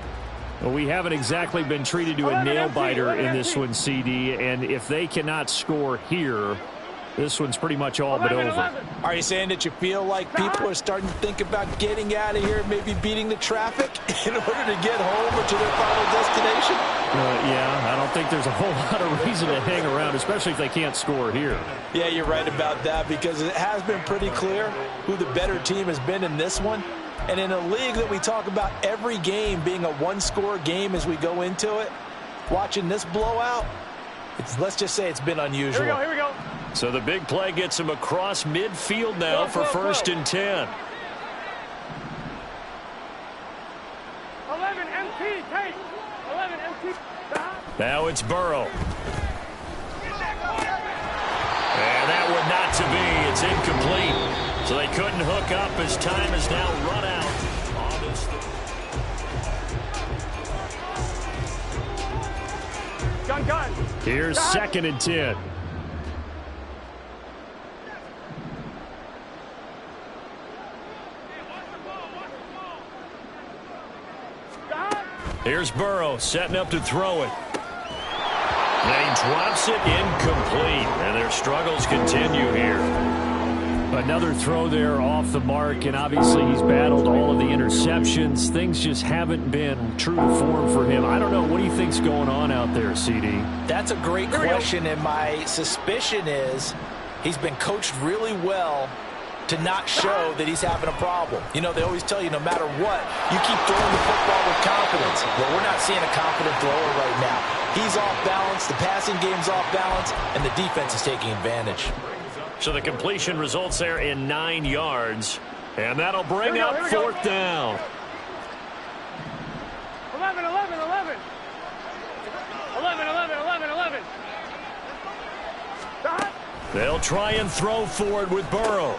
Well, we haven't exactly been treated to a nail-biter in this one, CD, and if they cannot score here, this one's pretty much all but over. Are you saying that you feel like people are starting to think about getting out of here, maybe beating the traffic in order to get home or to their final destination? Yeah, I don't think there's a whole lot of reason to hang around, especially if they can't score here. Yeah, you're right about that because it has been pretty clear who the better team has been in this one. And in a league that we talk about every game being a one-score game as we go into it, watching this blowout, let's just say it's been unusual. Here we go. So the big play gets him across midfield now for first and 10. 11 MT, take. 11 MT. Now it's Burrow. And that would not to be. It's incomplete. So they couldn't hook up as time has now run out. Gun. Here's second and 10. Here's Burrow setting up to throw it. And he drops it incomplete. And their struggles continue here. Another throw there off the mark, and obviously he's battled all of the interceptions. Things just haven't been true to form for him. I don't know. What do you think's going on out there, CD? That's a great question, and my suspicion is he's been coached really well to not show that he's having a problem. You know, they always tell you no matter what, you keep throwing the football with confidence. Well, we're not seeing a confident thrower right now. He's off balance, the passing game's off balance, and the defense is taking advantage. So the completion results there in 9 yards. And that'll bring up fourth down. 11. 11. They'll try and throw forward with Burrow.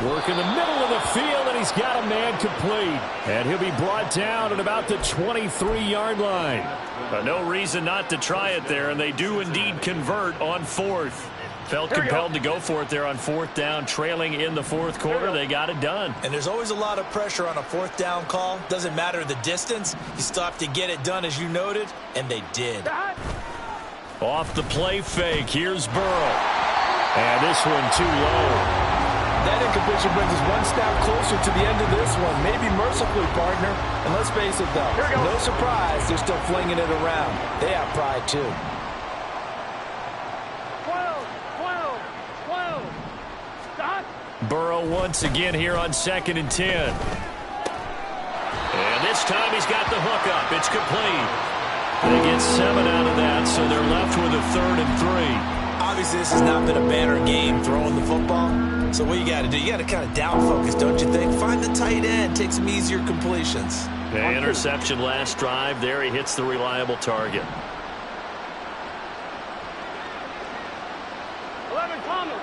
Work in the middle of the field, and he's got a man complete. And he'll be brought down at about the 23-yard line. But no reason not to try it there, and they do indeed convert on fourth. Felt compelled to go for it there on fourth down, trailing in the fourth quarter. They got it done. And there's always a lot of pressure on a fourth down call. Doesn't matter the distance. You still have to get it done, as you noted, and they did. Off the play fake, here's Burrow. And this one too low. That incompletion brings us one step closer to the end of this one. Maybe mercifully, partner. And let's face it, though, no surprise, they're still flinging it around. They have pride, too. 12, 12, 12. Stop. Burrow once again here on 2nd and 10. And this time he's got the hook up. It's complete. They get 7 out of that, so they're left with a 3rd and 3. Obviously, this has not been a banner game throwing the football. So what you got to do, you got to kind of down focus, don't you think? Find the tight end, take some easier completions. The interception last drive. There he hits the reliable target. 11, Thomas.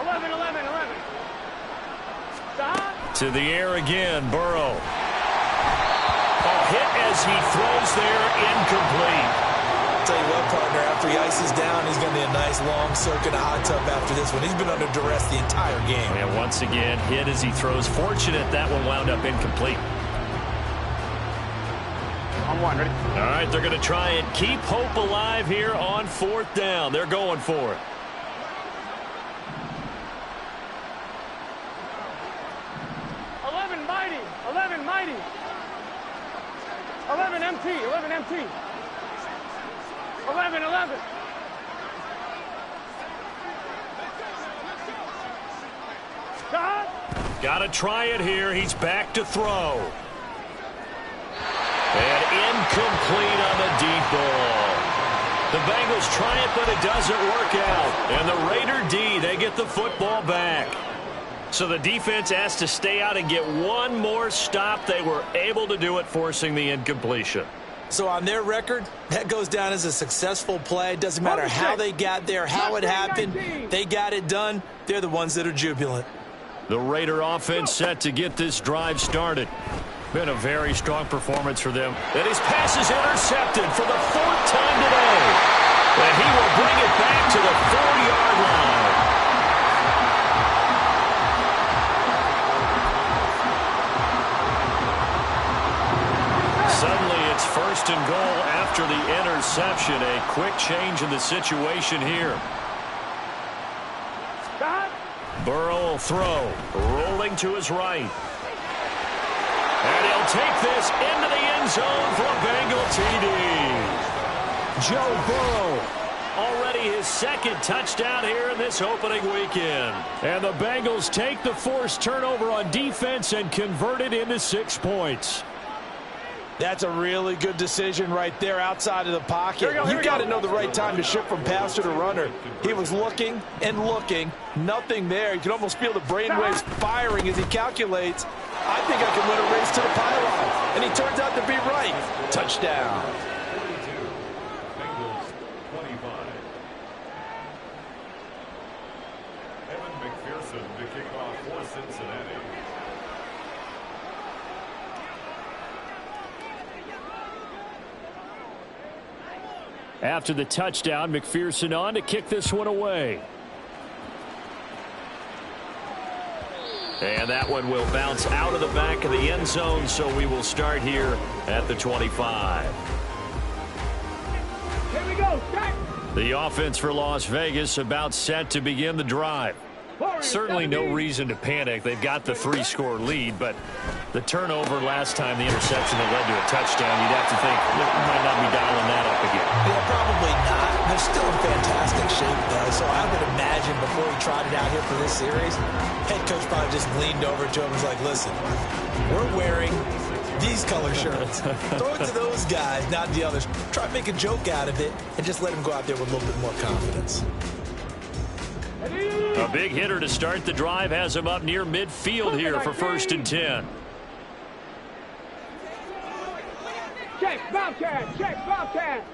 11, 11, 11. Stop. To the air again, Burrow. Hit as he throws there, incomplete. Tell you what, partner, after he ices down, he's going to be a nice long soak in a hot tub after this one. He's been under duress the entire game. And once again, hit as he throws. Fortunate that one wound up incomplete. On 1, ready? All right, they're going to try and keep hope alive here on 4th down. They're going for it. Mighty. 11 mighty. 11 MT. 11 MT. 11, 11. Stop. Got to try it here. He's back to throw. And incomplete on the deep ball. The Bengals try it, but it doesn't work out. And the Raider D, they get the football back. So the defense has to stay out and get one more stop. They were able to do it, forcing the incompletion. So on their record, that goes down as a successful play. Doesn't matter how they got there, how it happened. They got it done. They're the ones that are jubilant. The Raider offense set to get this drive started. Been a very strong performance for them. And his pass is intercepted for the 4th time today. And he will bring it back to the 4-yard line. Suddenly it's 1st and goal after the interception. A quick change in the situation here. Burrow will throw, rolling to his right. And he'll take this into the end zone for a Bengal TD. Joe Burrow, already his 2nd touchdown here in this opening weekend. And the Bengals take the forced turnover on defense and convert it into 6 points. That's a really good decision right there outside of the pocket. You've got to know the right time to shift from passer to runner. He was looking and looking. Nothing there. You can almost feel the brainwaves firing as he calculates, I think I can win a race to the pylon. And he turns out to be right. Touchdown. 42, Bengals 25. Evan McPherson to kick off for Cincinnati. After the touchdown, McPherson on to kick this one away. And that one will bounce out of the back of the end zone, so we will start here at the 25. Here we go. Start. The offense for Las Vegas about set to begin the drive. Certainly no reason to panic. They've got the 3-score lead, but the turnover last time, the interception that led to a touchdown, you'd have to think they might not be dialing that up again. Yeah, probably not. They're still in fantastic shape, though, so I would imagine before he trotted out here for this series, head coach probably just leaned over to him and was like, listen, we're wearing these color shirts. Throw it to those guys, not the others. Try to make a joke out of it and just let him go out there with a little bit more confidence. A big hitter to start the drive has him up near midfield here for 1st and 10. Check, Bobcat. Check, Bobcat.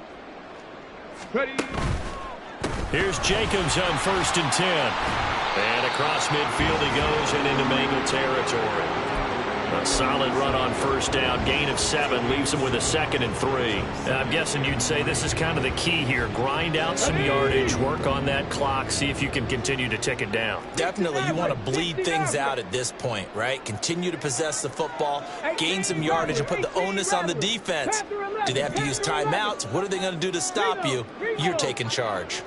Ready. Here's Jacobs on 1st and 10. And across midfield he goes and into Bengal territory. A solid run on 1st down. Gain of 7 leaves him with a 2nd and 3. And I'm guessing you'd say this is kind of the key here. Grind out some yardage, work on that clock, see if you can continue to tick it down. Definitely, you want to bleed things out at this point, right? Continue to possess the football, gain some yardage, and put the onus on the defense. Do they have to use timeouts? What are they going to do to stop you? You're taking charge.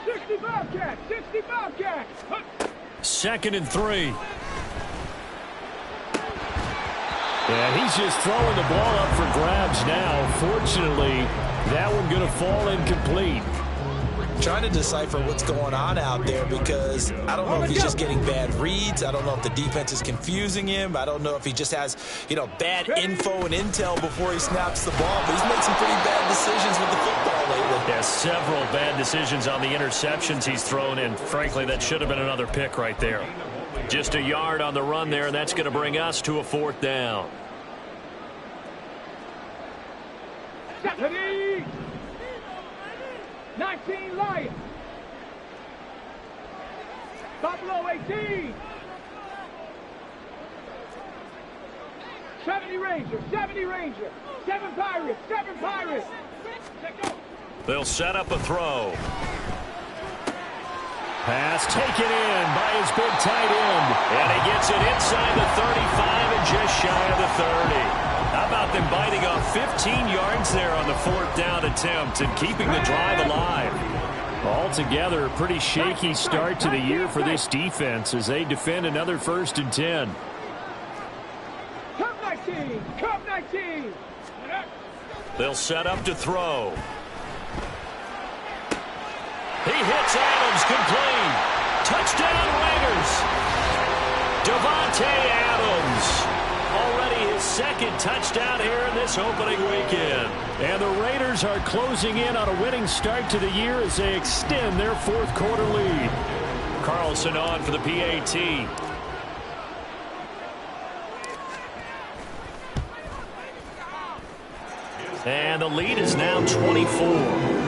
60 Bobcats, 60 Bobcats. 2nd and 3. And he's just throwing the ball up for grabs now. Fortunately, that one going to fall incomplete. Trying to decipher what's going on out there because I don't know if he's just getting bad reads. I don't know if the defense is confusing him. I don't know if he just has, bad info and intel before he snaps the ball. But he's made some pretty bad decisions with the football lately. Yeah, several bad decisions on the interceptions he's thrown in. Frankly, that should have been another pick right there. Just a yard on the run there, and that's going to bring us to a 4th down. Deputy! 19 Lions. Buffalo 18. 70 Rangers, 70 Rangers. 7 Pirates, 7 Pirates. They'll set up a throw. Pass taken in by his big tight end. And he gets it inside the 35 and just shy of the 30. How about them biting off 15 yards there on the 4th down attempt and keeping the drive alive? Altogether, a pretty shaky start to the year for this defense as they defend another 1st and 10. Cup 19, Cup 19. They'll set up to throw. He hits Adams complete. Touchdown Raiders. Devontae Adams. Already his 2nd touchdown here in this opening weekend. And the Raiders are closing in on a winning start to the year as they extend their 4th quarter lead. Carlson on for the PAT. And the lead is now 24.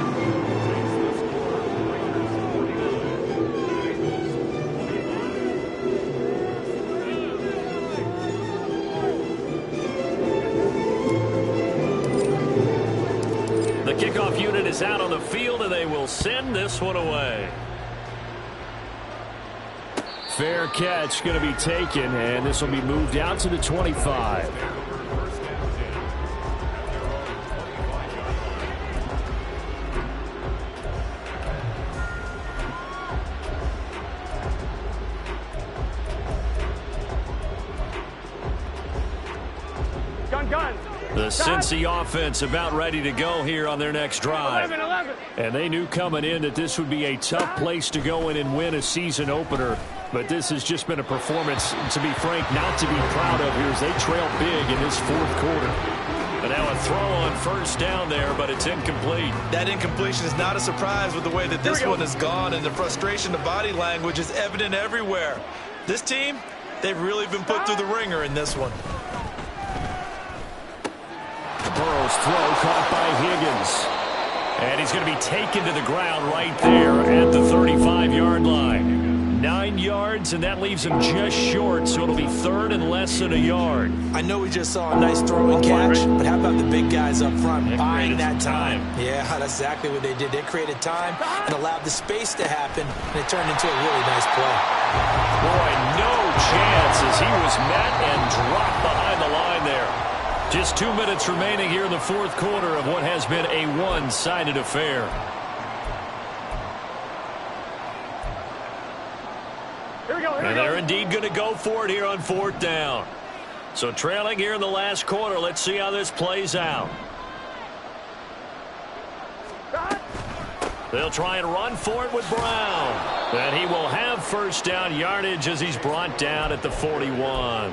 Kickoff unit is out on the field, and they will send this one away. Fair catch going to be taken, and this will be moved out to the 25. The Cincy offense about ready to go here on their next drive. 11. And they knew coming in that this would be a tough place to go in and win a season opener. But this has just been a performance, to be frank, not to be proud of here as they trail big in this 4th quarter. And now a throw on 1st down there, but it's incomplete. That incompletion is not a surprise with the way that this one has gone, and the frustration, the body language is evident everywhere. This team, they've really been put through the ringer in this one. Burrow's throw caught by Higgins. And he's going to be taken to the ground right there at the 35-yard line. 9 yards, and that leaves him just short, so it'll be 3rd and less than a yard. I know we just saw a nice throw and catch, but how about the big guys up front buying that time? Yeah, that's exactly what they did. They created time and allowed the space to happen, and it turned into a really nice play. Boy, no chance as he was met and dropped behind the line there. Just 2 minutes remaining here in the 4th quarter of what has been a one-sided affair. And they're indeed going to go for it here on 4th down. So trailing here in the last quarter, let's see how this plays out. They'll try and run for it with Brown. And he will have 1st down yardage as he's brought down at the 41.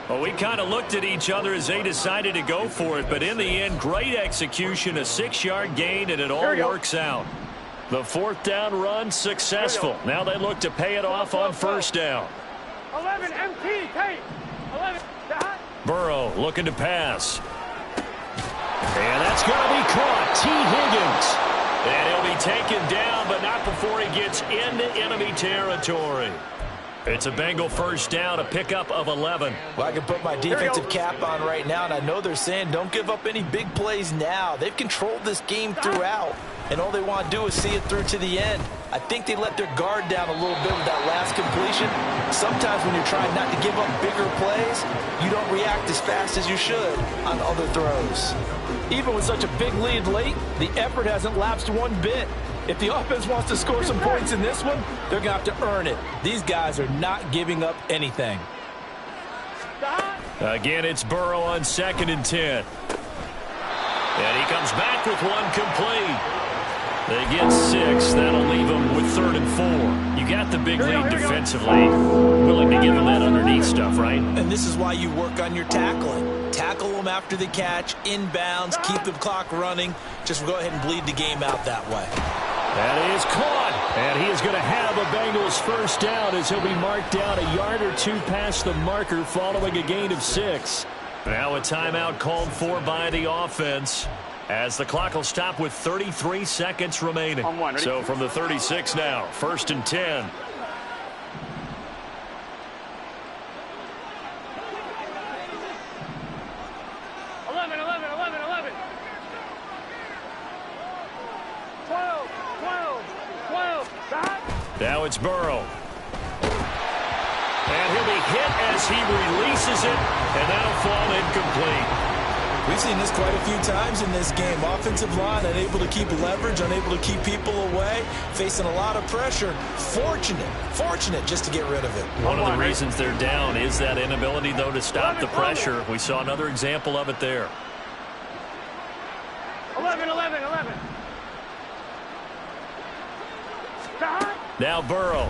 Well, we kind of looked at each other as they decided to go for it, but in the end, great execution, a 6-yard gain, and it all works out. The 4th down run successful. Now they look to pay it off on 1st down. 11 MT, tape. 11. Burrow looking to pass. And that's going to be caught. T. Higgins. And he'll be taken down, but not before he gets into enemy territory. It's a Bengal 1st down, a pickup of 11. Well, I can put my defensive cap on right now, and I know they're saying don't give up any big plays now. They've controlled this game throughout, and all they want to do is see it through to the end. I think they let their guard down a little bit with that last completion, Sometimes when you're trying not to give up bigger plays, you don't react as fast as you should on other throws. Even with such a big lead late, the effort hasn't lapsed one bit. If the offense wants to score some points in this one, they're going to have to earn it. These guys are not giving up anything. Again, it's Burrow on 2nd and 10. And he comes back with one complete. They get 6. That'll leave them with 3rd and 4. You got the big lead defensively. Willing to give them that underneath stuff, right? And this is why you work on your tackling. Tackle them after the catch, inbounds, keep the clock running. Just go ahead and bleed the game out that way. That is caught. And he is going to have a Bengals first down as he'll be marked down a yard or two past the marker following a gain of 6. Now a timeout called for by the offense, as the clock will stop with 33 seconds remaining. So from the 36 now, 1st and 10. Now it's Burrow. And he'll be hit as he releases it, and that'll fall incomplete. We've seen this quite a few times in this game. Offensive line unable to keep leverage, unable to keep people away, facing a lot of pressure. Fortunate just to get rid of it. One of the reasons they're down is that inability, though, to stop the pressure. We saw another example of it there. 11. Now Burrow.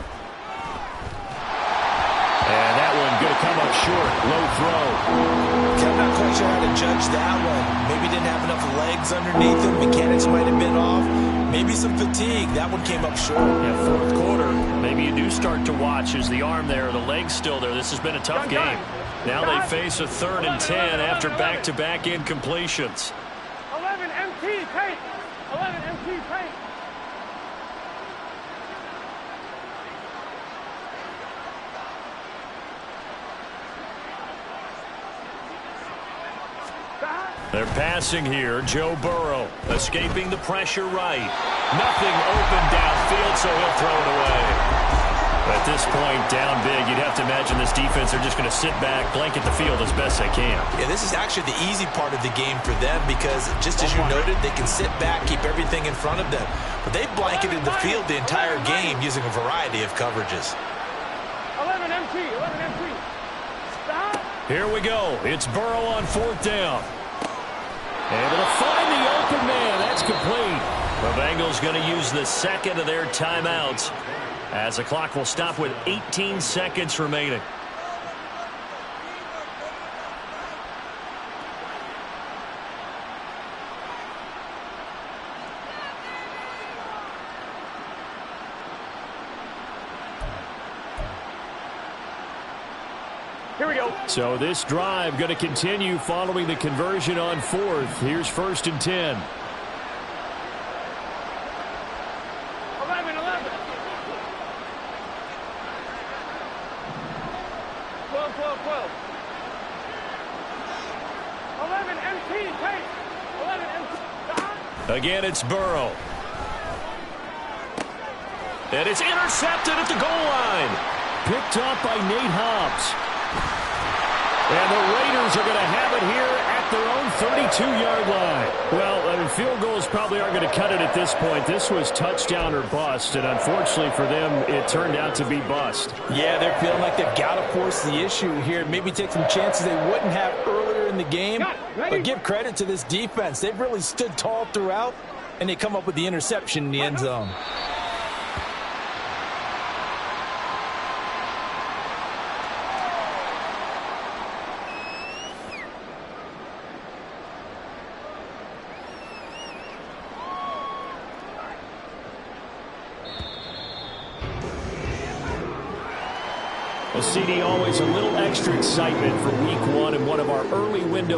And that one going to come up short. Low throw. I'm not quite sure how to judge that one. Maybe didn't have enough legs underneath him. Mechanics might have been off. Maybe some fatigue. That one came up short. Yeah, 4th quarter. Maybe you do start to watch as the arm there, the leg's still there. This has been a tough game. Now they face a 3rd and 10 after back-to-back incompletions. 11 MT paint. 11 MT paint. They're passing here. Joe Burrow escaping the pressure right. Nothing open downfield, so he'll throw it away. At this point, down big, you'd have to imagine this defense are just going to sit back, blanket the field as best they can. Yeah, this is actually the easy part of the game for them because, just as you noted, they can sit back, keep everything in front of them. But they've blanketed the field the entire game using a variety of coverages. 11 MT. Stop. Here we go. It's Burrow on 4th down. Able to find the open man. That's complete. The Bengals going to use the 2nd of their timeouts as the clock will stop with 18 seconds remaining. Here we go. So this drive going to continue following the conversion on 4th. Here's 1st and 10. 11. 12. 11 MT paint. 11 MT. Stop. Again, it's Burrow. And it's intercepted at the goal line. Picked up by Nate Hobbs. And the Raiders are going to have it here at their own 32-yard line. Well, I mean, field goals probably aren't going to cut it at this point. This was touchdown or bust, and unfortunately for them, it turned out to be bust. Yeah, they're feeling like they've got to force the issue here. Maybe take some chances they wouldn't have earlier in the game. But give credit to this defense. They've really stood tall throughout, and they come up with the interception in the end zone. A CD, always a little extra excitement for week 1 and one of our early window